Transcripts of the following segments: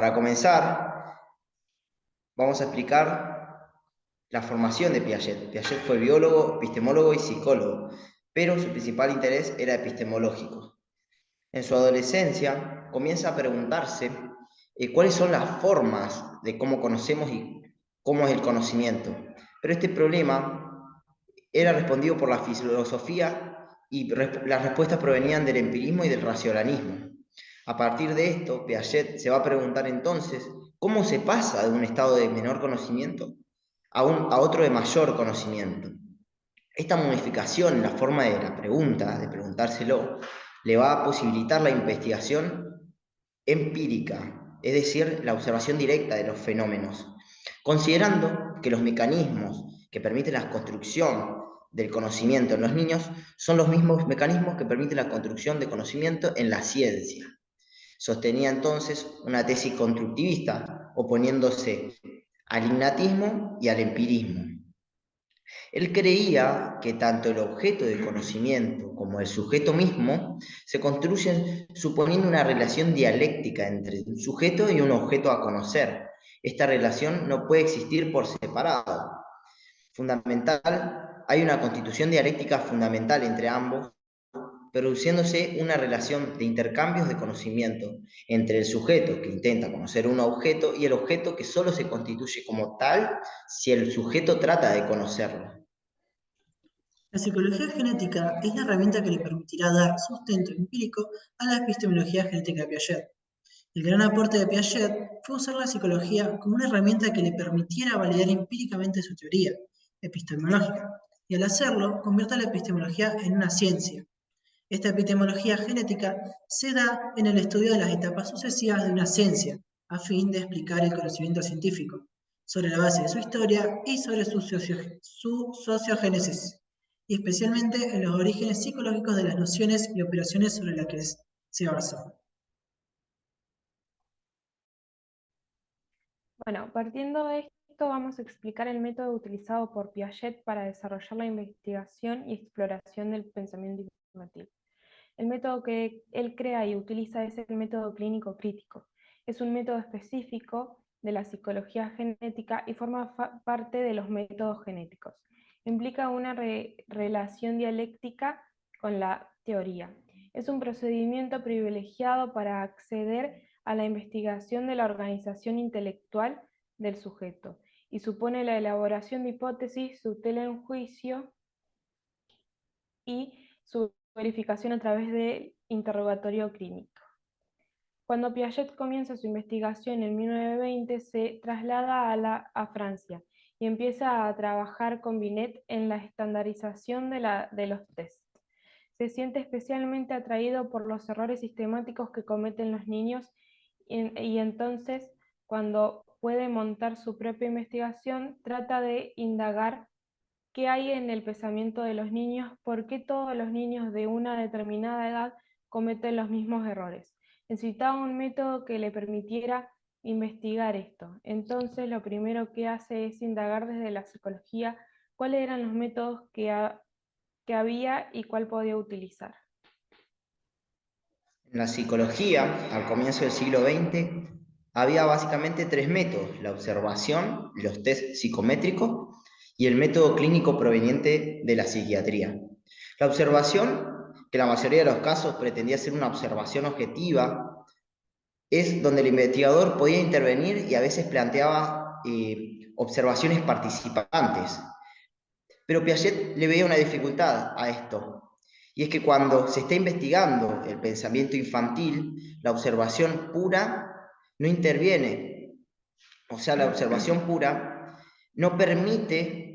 Para comenzar, vamos a explicar la formación de Piaget. Piaget fue biólogo, epistemólogo y psicólogo, pero su principal interés era epistemológico. En su adolescencia comienza a preguntarse cuáles son las formas de cómo conocemos y cómo es el conocimiento. Pero este problema era respondido por la filosofía y las respuestas provenían del empirismo y del racionalismo. A partir de esto, Piaget se va a preguntar entonces cómo se pasa de un estado de menor conocimiento a otro de mayor conocimiento. Esta modificación en la forma de la pregunta, de preguntárselo, le va a posibilitar la investigación empírica, es decir, la observación directa de los fenómenos, considerando que los mecanismos que permiten la construcción del conocimiento en los niños son los mismos mecanismos que permiten la construcción de conocimiento en la ciencia. Sostenía entonces una tesis constructivista, oponiéndose al innatismo y al empirismo. Él creía que tanto el objeto de conocimiento como el sujeto mismo se construyen suponiendo una relación dialéctica entre un sujeto y un objeto a conocer. Esta relación no puede existir por separado. Hay una constitución dialéctica fundamental entre ambos, produciéndose una relación de intercambios de conocimiento entre el sujeto que intenta conocer un objeto y el objeto que solo se constituye como tal si el sujeto trata de conocerlo. La psicología genética es la herramienta que le permitirá dar sustento empírico a la epistemología genética de Piaget. El gran aporte de Piaget fue usar la psicología como una herramienta que le permitiera validar empíricamente su teoría epistemológica, y al hacerlo convierte a la epistemología en una ciencia. Esta epistemología genética se da en el estudio de las etapas sucesivas de una ciencia, a fin de explicar el conocimiento científico, sobre la base de su historia y sobre su sociogénesis, y especialmente en los orígenes psicológicos de las nociones y operaciones sobre las que se basa. Bueno, partiendo de esto vamos a explicar el método utilizado por Piaget para desarrollar la investigación y exploración del pensamiento infantil. El método que él crea y utiliza es el método clínico crítico. Es un método específico de la psicología genética y forma parte de los métodos genéticos. Implica una relación dialéctica con la teoría. Es un procedimiento privilegiado para acceder a la investigación de la organización intelectual del sujeto y supone la elaboración de hipótesis, su tutela en juicio y su verificación a través del interrogatorio clínico. Cuando Piaget comienza su investigación en 1920, se traslada a Francia y empieza a trabajar con Binet en la estandarización de los tests. Se siente especialmente atraído por los errores sistemáticos que cometen los niños y entonces, cuando puede montar su propia investigación, trata de indagar qué hay en el pensamiento de los niños, por qué todos los niños de una determinada edad cometen los mismos errores. Necesitaba un método que le permitiera investigar esto. Entonces, lo primero que hace es indagar desde la psicología cuáles eran los métodos que había y cuál podía utilizar. En la psicología, al comienzo del siglo XX, había básicamente tres métodos: la observación, los test psicométricos y el método clínico proveniente de la psiquiatría. La observación, que en la mayoría de los casos pretendía ser una observación objetiva, es donde el investigador podía intervenir y a veces planteaba observaciones participantes. Pero Piaget le veía una dificultad a esto, y es que cuando se está investigando el pensamiento infantil, la observación pura no interviene. O sea, la observación pura no permite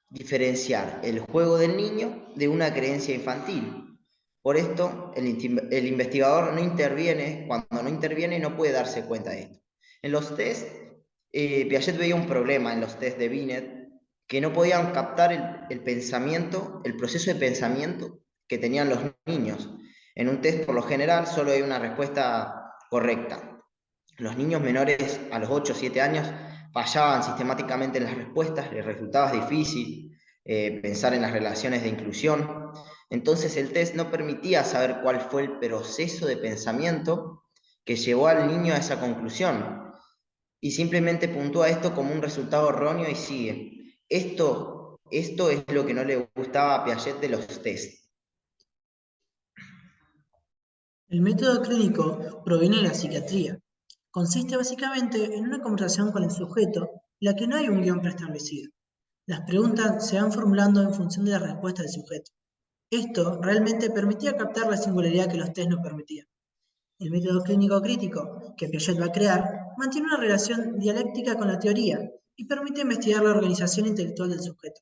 diferenciar el juego del niño de una creencia infantil. Por esto, el investigador no interviene, cuando no interviene no puede darse cuenta de esto. En los test, Piaget veía un problema en los test de Binet, que no podían captar el pensamiento, el proceso de pensamiento que tenían los niños. En un test, por lo general, solo hay una respuesta correcta. Los niños menores a los 8 o 7 años fallaban sistemáticamente en las respuestas, les resultaba difícil pensar en las relaciones de inclusión. Entonces el test no permitía saber cuál fue el proceso de pensamiento que llevó al niño a esa conclusión, y simplemente puntúa esto como un resultado erróneo y sigue. Esto es lo que no le gustaba a Piaget de los test. El método clínico proviene de la psiquiatría. Consiste básicamente en una conversación con el sujeto en la que no hay un guión preestablecido. Las preguntas se van formulando en función de la respuesta del sujeto. Esto realmente permitía captar la singularidad que los test no permitían. El método clínico crítico que Piaget va a crear mantiene una relación dialéctica con la teoría y permite investigar la organización intelectual del sujeto.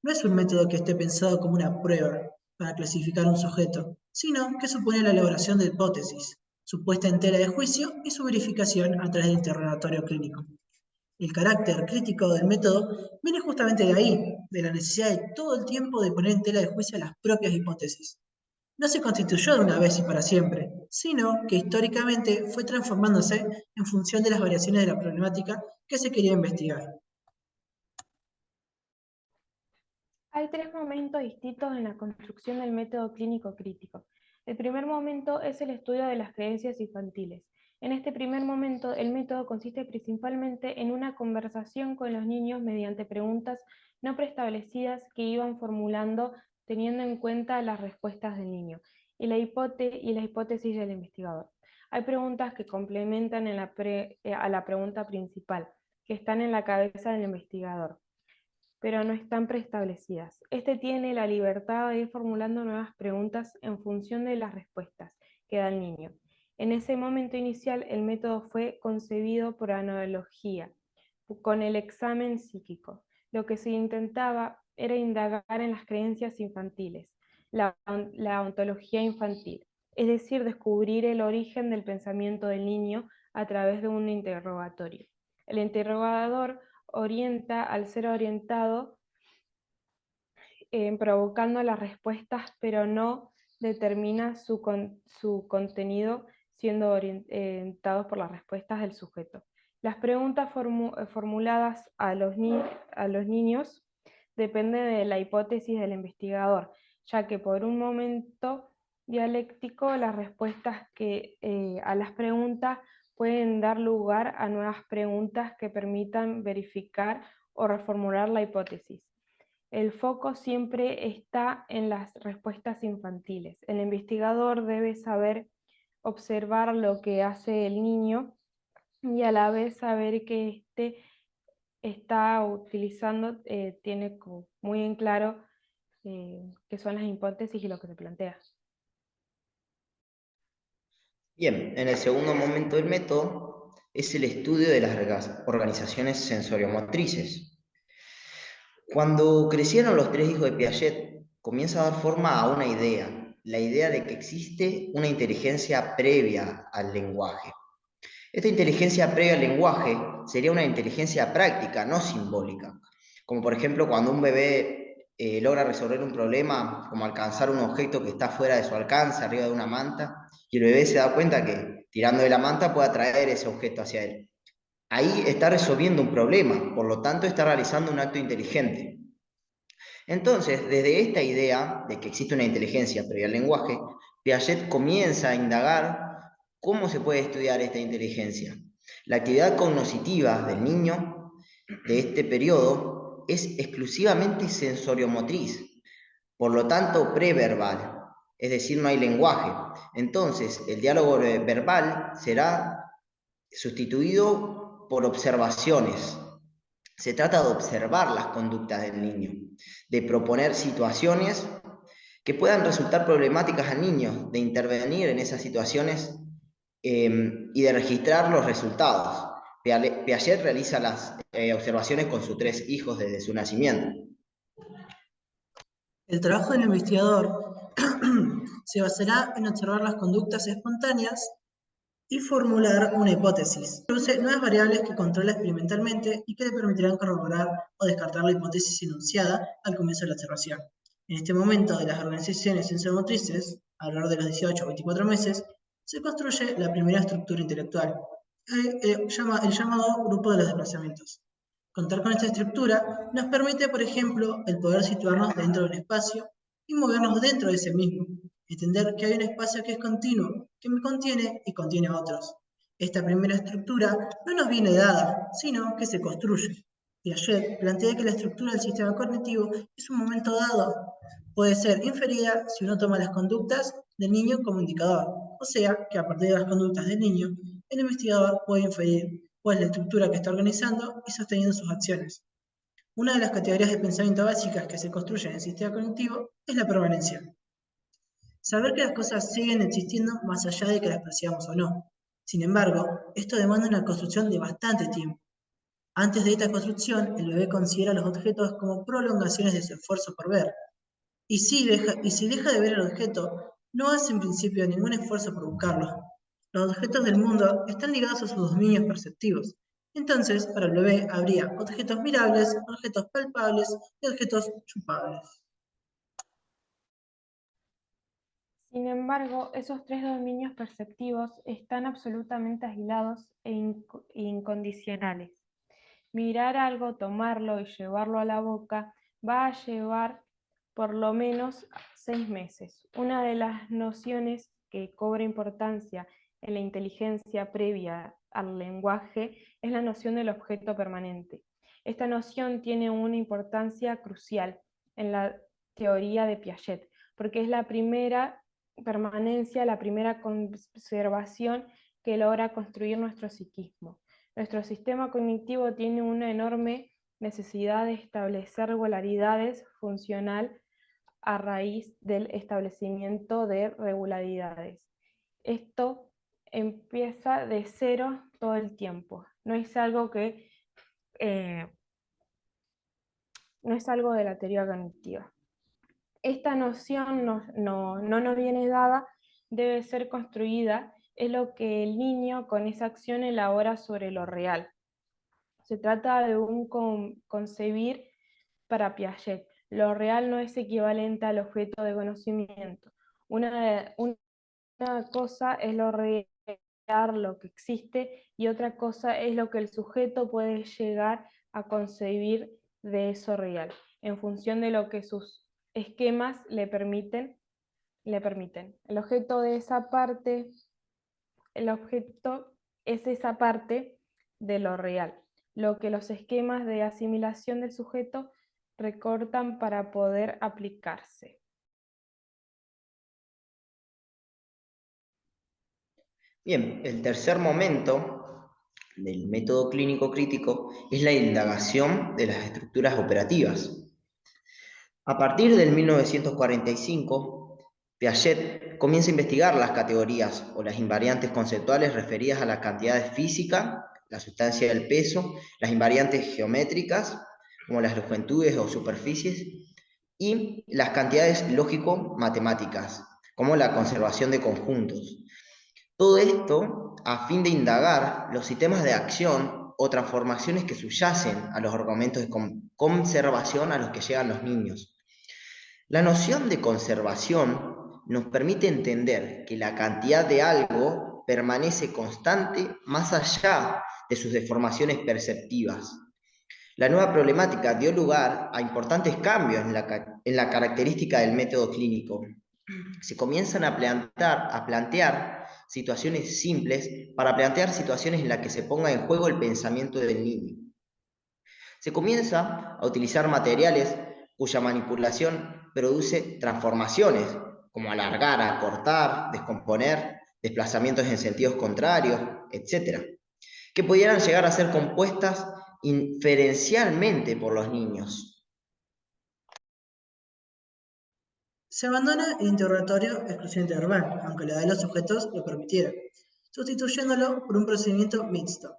No es un método que esté pensado como una prueba para clasificar un sujeto, sino que supone la elaboración de hipótesis, su puesta en tela de juicio y su verificación a través del interrogatorio clínico. El carácter crítico del método viene justamente de ahí, de la necesidad de todo el tiempo de poner en tela de juicio las propias hipótesis. No se constituyó de una vez y para siempre, sino que históricamente fue transformándose en función de las variaciones de la problemática que se quería investigar. Hay tres momentos distintos en la construcción del método clínico crítico. El primer momento es el estudio de las creencias infantiles. En este primer momento, el método consiste principalmente en una conversación con los niños mediante preguntas no preestablecidas que iban formulando teniendo en cuenta las respuestas del niño y la hipótesis del investigador. Hay preguntas que complementan a la pregunta principal, que están en la cabeza del investigador, pero no están preestablecidas. Este tiene la libertad de ir formulando nuevas preguntas en función de las respuestas que da el niño. En ese momento inicial, el método fue concebido por analogía, con el examen psíquico. Lo que se intentaba era indagar en las creencias infantiles, la ontología infantil, es decir, descubrir el origen del pensamiento del niño a través de un interrogatorio. El interrogador orienta al ser orientado, provocando las respuestas, pero no determina su contenido siendo orientados por las respuestas del sujeto. Las preguntas formuladas a los niños dependen de la hipótesis del investigador, ya que por un momento dialéctico las respuestas a las preguntas pueden dar lugar a nuevas preguntas que permitan verificar o reformular la hipótesis. El foco siempre está en las respuestas infantiles. El investigador debe saber observar lo que hace el niño y a la vez saber que éste está utilizando, tiene muy en claro qué son las hipótesis y lo que se plantea. Bien, en el segundo momento del método es el estudio de las organizaciones sensoriomotrices. Cuando crecieron los tres hijos de Piaget, comienza a dar forma a una idea, la idea de que existe una inteligencia previa al lenguaje. Esta inteligencia previa al lenguaje sería una inteligencia práctica, no simbólica. Como por ejemplo cuando un bebé logra resolver un problema, como alcanzar un objeto que está fuera de su alcance, arriba de una manta, y el bebé se da cuenta que tirando de la manta puede atraer ese objeto hacia él. Ahí está resolviendo un problema, por lo tanto está realizando un acto inteligente. Entonces, desde esta idea de que existe una inteligencia previa al lenguaje, Piaget comienza a indagar cómo se puede estudiar esta inteligencia. La actividad cognitiva del niño de este periodo es exclusivamente sensoriomotriz, por lo tanto preverbal, es decir, no hay lenguaje. Entonces, el diálogo verbal será sustituido por observaciones. Se trata de observar las conductas del niño, de proponer situaciones que puedan resultar problemáticas al niño, de intervenir en esas situaciones y de registrar los resultados. Piaget realiza las observaciones con sus tres hijos desde su nacimiento. El trabajo del investigador se basará en observar las conductas espontáneas y formular una hipótesis. Introduce nuevas variables que controla experimentalmente y que le permitirán corroborar o descartar la hipótesis enunciada al comienzo de la observación. En este momento de las organizaciones sensorimotrices, a lo largo de los 18 o 24 meses, se construye la primera estructura intelectual, el llamado grupo de los desplazamientos. Contar con esta estructura nos permite, por ejemplo, el poder situarnos dentro de un espacio y movernos dentro de ese mismo, entender que hay un espacio que es continuo, que me contiene y contiene a otros. Esta primera estructura no nos viene dada, sino que se construye. Piaget plantea que la estructura del sistema cognitivo es un momento dado. Puede ser inferida si uno toma las conductas del niño como indicador, o sea, que a partir de las conductas del niño, el investigador puede inferir cuál es la estructura que está organizando y sosteniendo sus acciones. Una de las categorías de pensamiento básicas que se construyen en el sistema cognitivo es la permanencia. Saber que las cosas siguen existiendo más allá de que las percibamos o no. Sin embargo, esto demanda una construcción de bastante tiempo. Antes de esta construcción, el bebé considera los objetos como prolongaciones de su esfuerzo por ver. Y si deja de ver el objeto, no hace en principio ningún esfuerzo por buscarlo. Los objetos del mundo están ligados a sus dominios perceptivos. Entonces, para el bebé habría objetos mirables, objetos palpables y objetos chupables. Sin embargo, esos tres dominios perceptivos están absolutamente aislados e incondicionales. Mirar algo, tomarlo y llevarlo a la boca va a llevar por lo menos 6 meses. Una de las nociones que cobra importancia en la inteligencia previa al lenguaje es la noción del objeto permanente. Esta noción tiene una importancia crucial en la teoría de Piaget, porque es la primera permanencia, la primera conservación que logra construir nuestro psiquismo. Nuestro sistema cognitivo tiene una enorme necesidad de establecer regularidades funcional a raíz del establecimiento de regularidades. Esto empieza de cero todo el tiempo. No es algo de la teoría cognitiva. Esta noción no nos viene dada, debe ser construida, es lo que el niño con esa acción elabora sobre lo real. Se trata de un concebir para Piaget. Lo real no es equivalente al objeto de conocimiento. Una cosa es lo real, lo que existe, y otra cosa es lo que el sujeto puede llegar a concebir de eso real, en función de lo que sus esquemas le permiten. El objeto es esa parte de lo real, lo que los esquemas de asimilación del sujeto recortan para poder aplicarse. Bien, el tercer momento del método clínico crítico es la indagación de las estructuras operativas. A partir del 1945, Piaget comienza a investigar las categorías o las invariantes conceptuales referidas a las cantidades físicas, la sustancia del peso, las invariantes geométricas, como las longitudes o superficies, y las cantidades lógico-matemáticas, como la conservación de conjuntos. Todo esto a fin de indagar los sistemas de acción o transformaciones que subyacen a los argumentos de conservación a los que llegan los niños. La noción de conservación nos permite entender que la cantidad de algo permanece constante más allá de sus deformaciones perceptivas. La nueva problemática dio lugar a importantes cambios en la característica del método clínico. Se comienzan a plantear situaciones simples para plantear situaciones en las que se ponga en juego el pensamiento del niño. Se comienza a utilizar materiales cuya manipulación produce transformaciones, como alargar, acortar, descomponer, desplazamientos en sentidos contrarios, etc., que pudieran llegar a ser compuestas inferencialmente por los niños. Se abandona el interrogatorio exclusivamente verbal, aunque la edad de los sujetos lo permitiera, sustituyéndolo por un procedimiento mixto,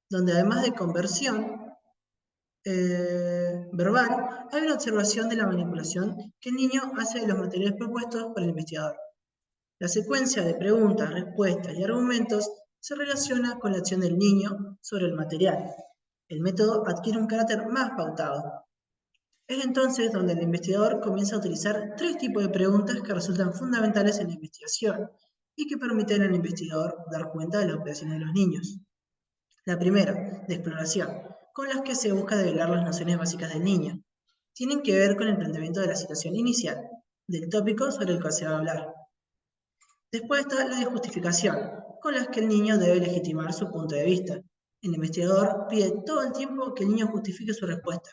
donde además de conversión verbal, hay una observación de la manipulación que el niño hace de los materiales propuestos por el investigador. La secuencia de preguntas, respuestas y argumentos se relaciona con la acción del niño sobre el material. El método adquiere un carácter más pautado. Es entonces donde el investigador comienza a utilizar tres tipos de preguntas que resultan fundamentales en la investigación y que permiten al investigador dar cuenta de las operaciones de los niños. La primera, de exploración, con las que se busca develar las nociones básicas del niño. Tienen que ver con el planteamiento de la situación inicial, del tópico sobre el cual se va a hablar. Después está la de justificación, con las que el niño debe legitimar su punto de vista. El investigador pide todo el tiempo que el niño justifique su respuesta.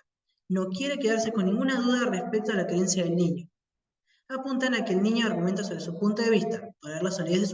No quiere quedarse con ninguna duda respecto a la creencia del niño. Apuntan a que el niño argumenta sobre su punto de vista, para ver la solidez de su